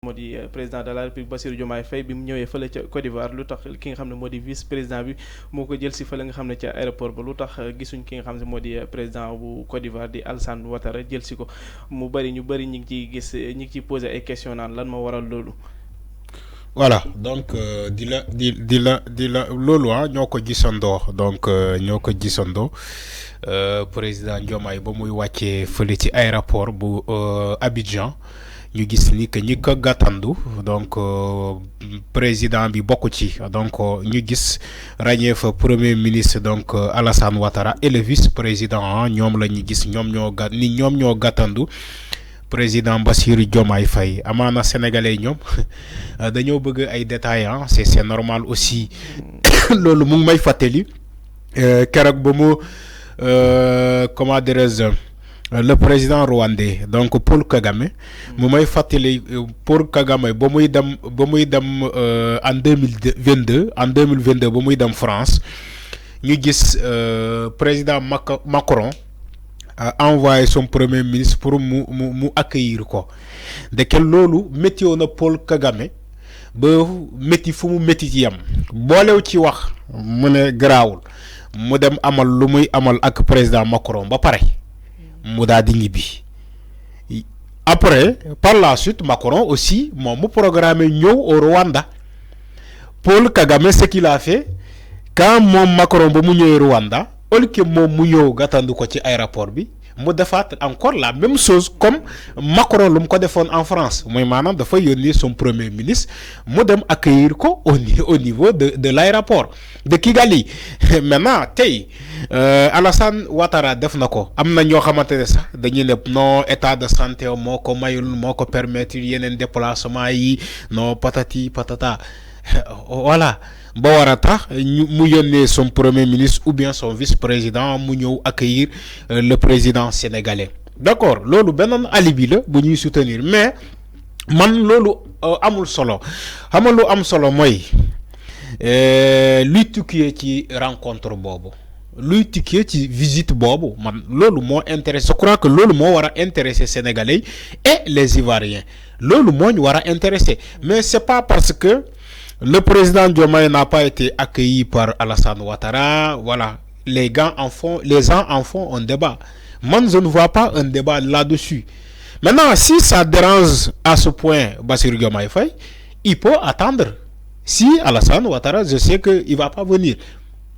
moo di président de la République Bassirou Diomaye Faye bi mu ñëwee fële ca Côte d'Ivoire lu tax ki nga xam ne moo di vice président bi moo ko jël si fële nga xam ne ca aéroport ba lu tax gisuñ ki nga xam ne moo di président bu Côte d'Ivoire di Alassane Ouattara jël si ko mu bëri ñu bëri ñu ngi ciy gis ñu ngi ciy posé ay questions naan lan moo waral loolu. Voilà, donc loolu ñoo ko gisandoo donc ñoo ko gisandoo président Diomaye ba muy wàccee fële ci aéroport bu Abidjan ñu gis ni que ñi ko gàttandu donc président bi bokk ci donc ñu gis ràññee fa premier ministre donc Alassane Ouattara et le vice président ñoom la ñu gis ñoom ñoo gàttandu président Bassirou Diomaye Faye amaana sénégalais ñoom dañoo bëgg ay détails c'est normal aussi loolu mu ngi may fàttali keroog ba mu comment dirais-je le président rwandais donc Paul Kagame mu may fàttali Paul Kagame ba muy dem en 2022 ba muy dem France ñu gis président Macron envoyé son premier ministre pour mu accueillir ko de quel loolu métti woon na Paul Kagame ba métti fu mu métti ci yam boolew ci wax mu ne garaawul mu dem amal lu muy amal ak président Macron ba pare mu daal di ñibbi après par la suite Macron aussi moom mu programmé ñëw au Rwanda Paul Kagame ce qu'il a fait quand moom Macron ba mu ñëwee Rwanda au lieu que moom mu ñëw gàttandu ko ci aéroport bi mu defaat encore la même chose comme Macron lu mu ko defoon en France mooy maanaam dafa yónni son premier ministre mu dem accueillir ko au niveau de l'aéroport de Kigali maintenant tey Alassane Ouattara def na ko am na ñoo xamante ne sax dañuy ne non état de santé moo ko mayul moo ko permettre yeneen déplacement yi non patati patata voilà ba war a tax mu yónnee son premier ministre ou bien son vice-président mu ñëw accueillir le président sénégalais d'accord loolu beneen alibi la bu ñuy soutenir mais man loolu amul solo xam nga lu am solo mooy luy tukkee ci rencontre boobu luy tukkee ci visite boobu man loolu moo intéressé je crois que loolu moo war a intéresser sénégalais et les ivoiriens loolu moo ñu war a intéresser mais c'est pas parce que le président Diomaye n'a pas été accueilli par Alassane Ouattara. Voilà, les gens en font un débat. Moi, je ne vois pas un débat là-dessus. Maintenant, si ça dérange à ce point Bassirou Diomaye Faye, il peut attendre. Si Alassane Ouattara, je sais qu'il ne va pas venir.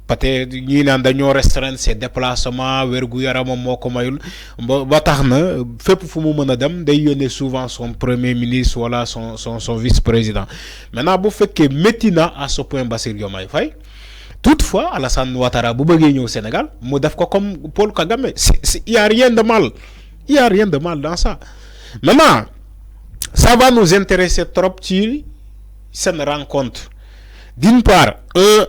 Peut-être ñi naan dañoo restreindre ses déplacements wérgu yaramam moo ko mayul ba tax na fépp fu mu mën a dem day yónnee souvent son premier ministre wala son vice-président maintenant bu fekkee métti na à ce point Bassirou Diomaye Faye toutefois Alassane Ouattara bu bëggee ñëw Sénégal mu def ko comme Paul Kagame il y a rien de mal dans ça maintenant ça va nous intéresser trop ci seen rencontre. D'une part,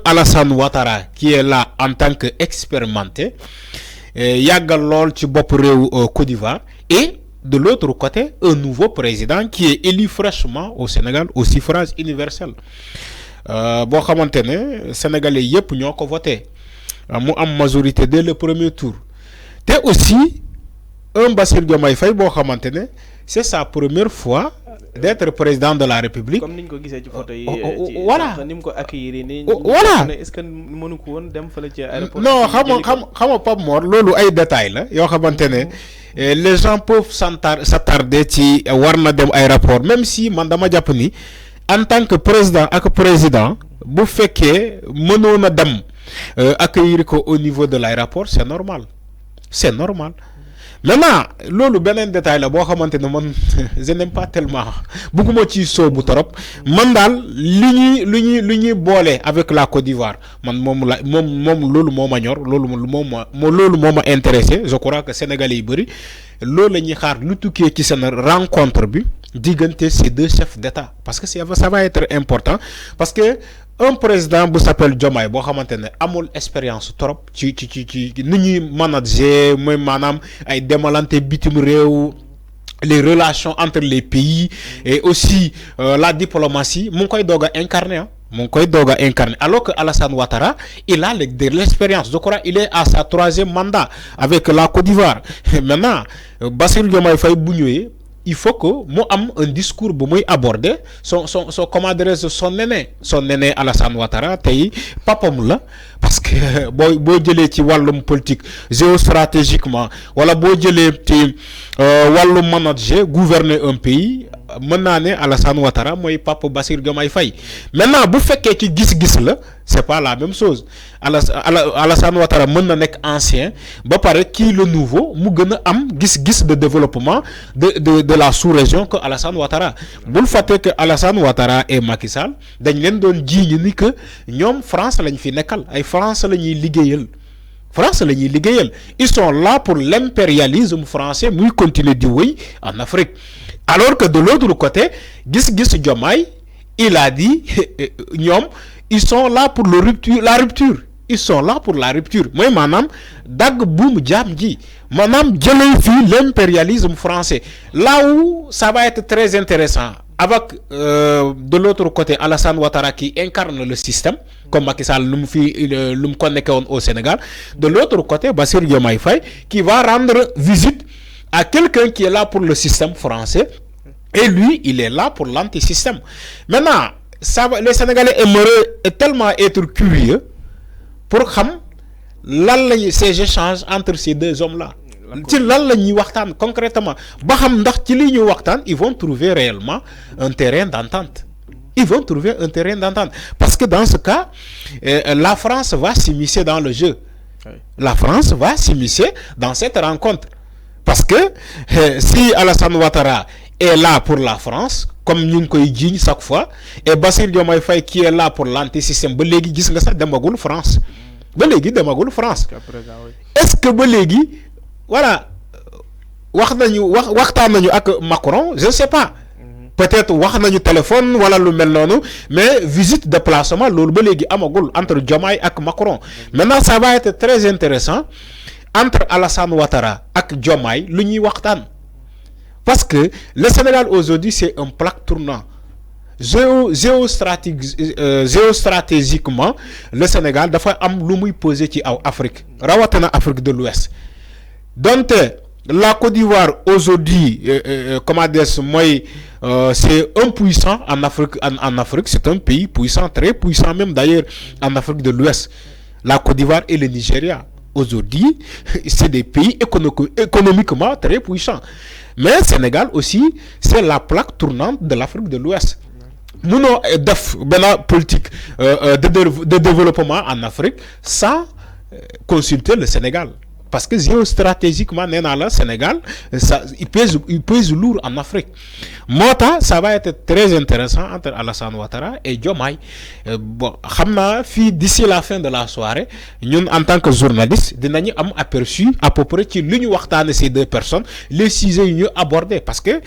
Alassane Ouattara qui est là en tant qu'expérimenté, yàggal lool ci bopp réew Côte d'Ivoire, et de l'autre côté, un nouveau président qui est élu fraîchement au Sénégal au suffrage universel. Boo xamante ne Sénégalais yépp ñoo ko voté mu am majorité dès le premier tour. Te aussi un Bassirou Diomaye Faye boo xamante ne c'est sa première fois d'être président de la République. Comme niñ ko gisee ci photo yi. Voilà ni mu ko accueillir nii. Voilà est-ce que mënu ko woon dem fële ci aéroport. non xam nga Pape Mor loolu ay détails la yoo xamante ne les gens peuvent s'attarder ci war na dem aéroport même si man dama jàpp ni en tant que président ak président bu fekkee mënoon a dem accueillir ko au niveau de l'aéroport c'est normal. Maintenant loolu beneen détail la boo xamante ne man je n'aime pas tellement bëgguma ci soobu trop man daal li ñuy boole avec la Côte d'Ivoire man moom loolu moo ma ñor loolu moo ma intéressé je crois que sénégalais yi bëri loolu la ñuy xaar lu tukkee ci seen rencontre bi diggante ces deux chefs d'État parce que ça va être important parce que un président bu s'appelle Diomaye boo xamante ne amul expérience trop ci ni ñuy manager mooy maanaam ay demalante bitim réew les relations entre les pays et aussi la diplomatie mu ngi koy doog a incarner alors que Alassane Ouattara il a de l'expérience je crois il est à sa 3e mandat avec la Côte d'Ivoire maintenant Bassirou Diomaye Faye bu ñëwee il faut que moi am un discours bu muy aborder son comment dirais-je son aîné Alassane Ouattara tey papam la parce que boo jëlee ci wàllum politique géostratégiquement wala boo jëlee ci wàllum manager gouverner un pays mën naa ne Alassane Ouattara mooy papa Bassirou Diomaye Faye maintenant bu fekkee ci gis-gis la c'est pas la même chose Alassane Ouattara mën na nekk ancien ba pare kii le nouveau mu gën a am gis-gis de développement de la sous-région que Alassane Ouattara bul fàtte que Alassane Ouattara et Macky Sall dañ leen doon jiiñu ni que ñoom France lañ fi nekkal ay France la ñuy liggéeyal ils sont là pour l'impérialisme français muy continuer di wéy en Afrique alors que de l'autre côté gis-gis Diomaye il a dit ñoom ils sont là pour la rupture ils sont là pour la rupture mooy maanaam dagg buum jaam ji maanaam jëlee fii l'impérialisme français là où ça va être très intéressant avec de l'autre côté Alassane Ouattara qui incarne le système comme Macky Sall lu mu ko nekkee woon au Sénégal de l'autre côté Bassirou Diomaye Faye qui va rendre visite à quelqu'un qui est là pour le système français et lui il est là pour l'antisystème. Maintenant les Sénégalais aimeraient tellement être curieux pour xam lan lañu ces échanges entre ces deux hommes là ci lan la ñuy waxtaan concrètement ba xam ndax ci li ñuy waxtaan ils vont trouver réellement un terrain d'entente parce que dans ce cas la France va s'immiscer dans le jeu. La France va s'immiscer dans cette rencontre parce que si Alassane Ouattara est là pour la France comme ñu ngi koy jiiñ chaque fois et Bassirou Diomaye Faye qui est là pour l'antisystème ba léegi gis nga sax demagul France est-ce que ba léegi voilà waxtaan nañu ak Macron je ne sais pas peut-être wax nañu téléphone wala lu mel noonu mais visite déplacement loolu ba léegi amagul entre Diomaye ak Macron. Maintenant ça va être très intéressant entre Alassane Ouattara ak Diomaye lu ñuy waxtaan parce que le Sénégal aujourd'hui c'est un plaque tournant géostratégiquement le Sénégal dafa am lu muy poser ci Afrique rawatina Afrique de l'Ouest donc la Côte d'Ivoire aujourd'hui comment dire mooy c'est un puissant en Afrique c'est un pays puissant très puissant même d'ailleurs en Afrique de l'Ouest. La Côte d'Ivoire et le Nigeria aujourd'hui c'est des pays économiquement très puissants mais Sénégal aussi c'est la plaque tournante de l'Afrique de l'Ouest. Munoo def benn politique de développement en Afrique sans consulter le Sénégal parce que géostratégiquement nee naa la Sénégal il pèse lourd en Afrique moo tax ça va être très intéressant entre Alassane Ouattara et Diomaye bon xam naa fii d'ici la fin de la soirée ñun en tant que journaliste dinañu am aperçu à peu près ci lu ñu waxtaane ces deux personnes les sujets yu ñu abordé parce que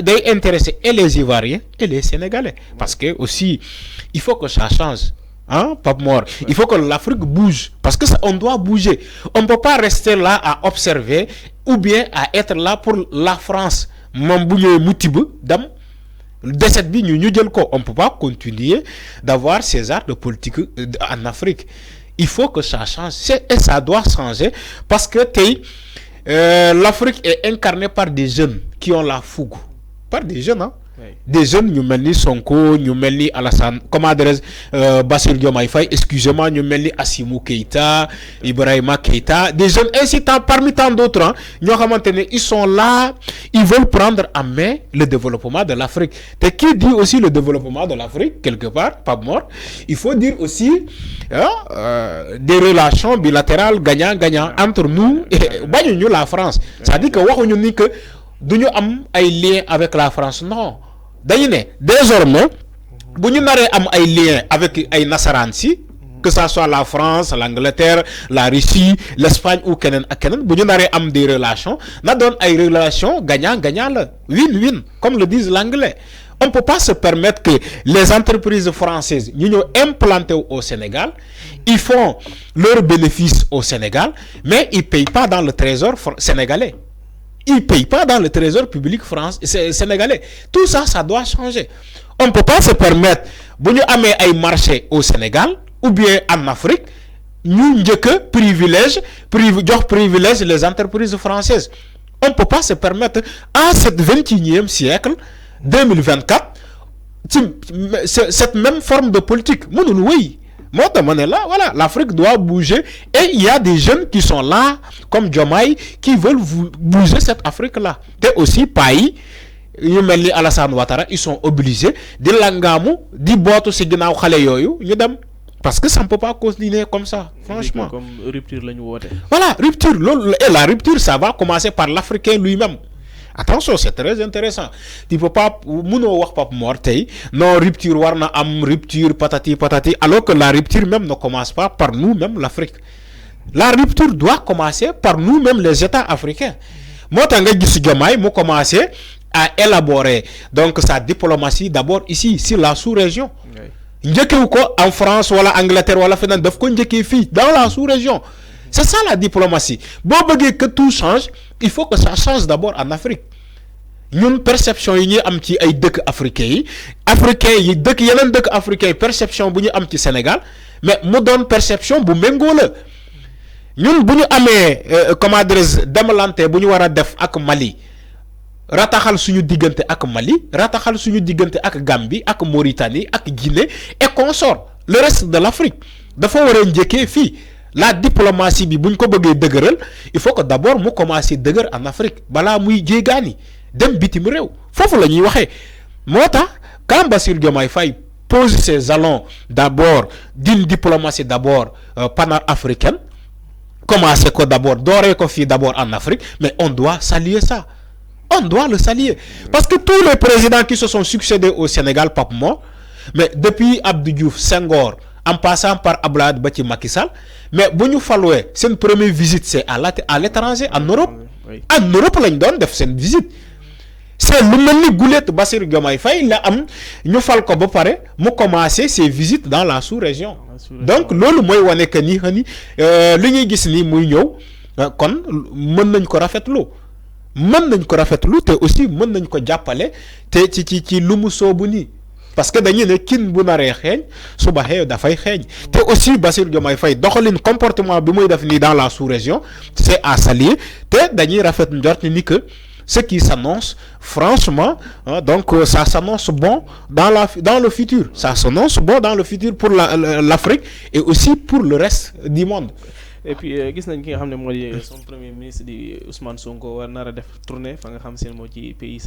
day intéresser et les Ivoiriens et les Sénégalais parce que aussi il faut que ça change. Pape Mor, il faut que l'Afrique bouge parce que on doit bouger. On ne peut pas rester là à observer ou bien à être là pour la France. On ne peut pas continuer d'avoir ces arts de politique en Afrique. Il faut que ça change et ça doit changer parce que l'Afrique est incarnée par des jeunes qui ont la fougue. Par des jeunes, des jeunes ñu mel ni Sonko ñu mel ni Alassane comment dirais-je Bassirou Diomaye Faye excusez-moi ñu mel ni Assimi Goïta Ibrahima Keïta des jeunes ainsi parmi tant d'autres ñoo xamante ne ils sont là ils veulent prendre en main le développement de l'Afrique te qui dit aussi le développement de l'Afrique quelque part pas mort il faut dire aussi des relations bilatérales gagnant-gagnant entre nous et bañuñu la France c'est-à-dire que waxuñu ni que duñu am ay liens avec la France non dañu ne désormais bu ñu naree am ay liens avec ay nasaraan si que ça soit la France l'Angleterre la Russie l'Espagne ou keneen ak keneen bu ñu naree am des relations na doon ay relations gagnant-gagnant la win-win comme le disent l'anglais. On ne peut pas se permettre que les entreprises françaises ñu ñëw implanter au Sénégal ils font leurs bénéfices au Sénégal mais ils payent pas dans le trésor sénégalais. Ils ne payent pas dans le trésor public sénégalais. Tout ça, ça doit changer. On ne peut pas se permettre, si nous avons un marché au Sénégal ou bien en Afrique, nous avons privilège les entreprises françaises. On ne peut pas se permettre, à ce 21e siècle, 2024, cette même forme de politique. Oui. Moi, là, voilà, l'Afrique doit bouger. Et il y a des jeunes qui sont là, comme Diomaye, qui veulent bouger cette Afrique-là. Et aussi, pays, Alassane Ouattara, ils sont obligés de l'engamer, de boire ce qu'ils parce que ça ne peut pas continuer comme ça, franchement. Comme rupture, voilà, rupture. Et la rupture, ça va commencer par l'Africain lui-même. Attention, c'est très intéressant. Tu ne peux pas, non, rupture, warna am, rupture, patati, alors que la rupture même ne commence pas par nous-mêmes, l'Afrique. La rupture doit commencer par nous-mêmes, les États africains. Moi, tant que je suis commencer à élaborer donc sa diplomatie d'abord ici, sur la sous-région. En France, ou en Angleterre, ou en Finlande, dans la sous-région. C'est ça la diplomatie. Bon, que tout change, il faut que ça change d'abord en Afrique. Une perception yi am ci ay dëkk africains yi dëkk yeneen dëkk africains perception bu ñu am ci Sénégal mais mu doon perception bu méngoo la ñun bu ñu amee comment dirais-je demalante bu ñu war a def ak Mali rataxal suñu diggante ak Mali rataxal suñu diggante ak Gambie ak Mauritanie ak Guinée et consort le reste de l'Afrique dafa war a njëkkee fii la diplomatie bi bu ñu ko bëggee dëgëral il faut que d'abord mu commencer dëgër en Afrique balaa muy jéegaani dem bitim réew foofu la ñuy waxee moo tax quand Bassirou Diomaye Faye pose ses jalons d'abord d'une diplomatie d'abord panafricaine commencer ko d'abord dooree ko fii d'abord en Afrique mais on doit saluer ça on doit le saluer parce que tous les présidents qui se sont succédés au Sénégal Pape Mor mais depuis Abdou Diouf Senghor en passant par Abdoulaye Wade ba ci Macky Sall mais bu ñu faluwee seen première visite c'est à l'étranger en Europe en Europe lañ doon def seen visite c'est lu mel ni gulet Bassirou Diomaye Faye la am ñu fal ko ba pare mu commencer ses visites dans la sous-région donc loolu mooy wane que ni li ñuy gis ni muy ñëw kon mën nañ ko rafetlu te aussi mën nañ ko jàppale te ci lu mu soobu nii parce que dañuy ne kin bu naree xeeñ su baxee dafay xeeñ te aussi Bassirou Diomaye Faye doxalin comportement bi muy def nii dans la sous-région c'est à saluer te dañuy rafet njort ni que ce qui s'annonce franchement donc ça s'annonce bon dans le futur ça s'annonce bon dans le futur pour l'Afrique et aussi pour le reste du monde. Et puis gis nañ ki nga xam ne moo di son premier ministre di Ousmane Sonko war nar a def tournée fa nga xam seen moo ci pays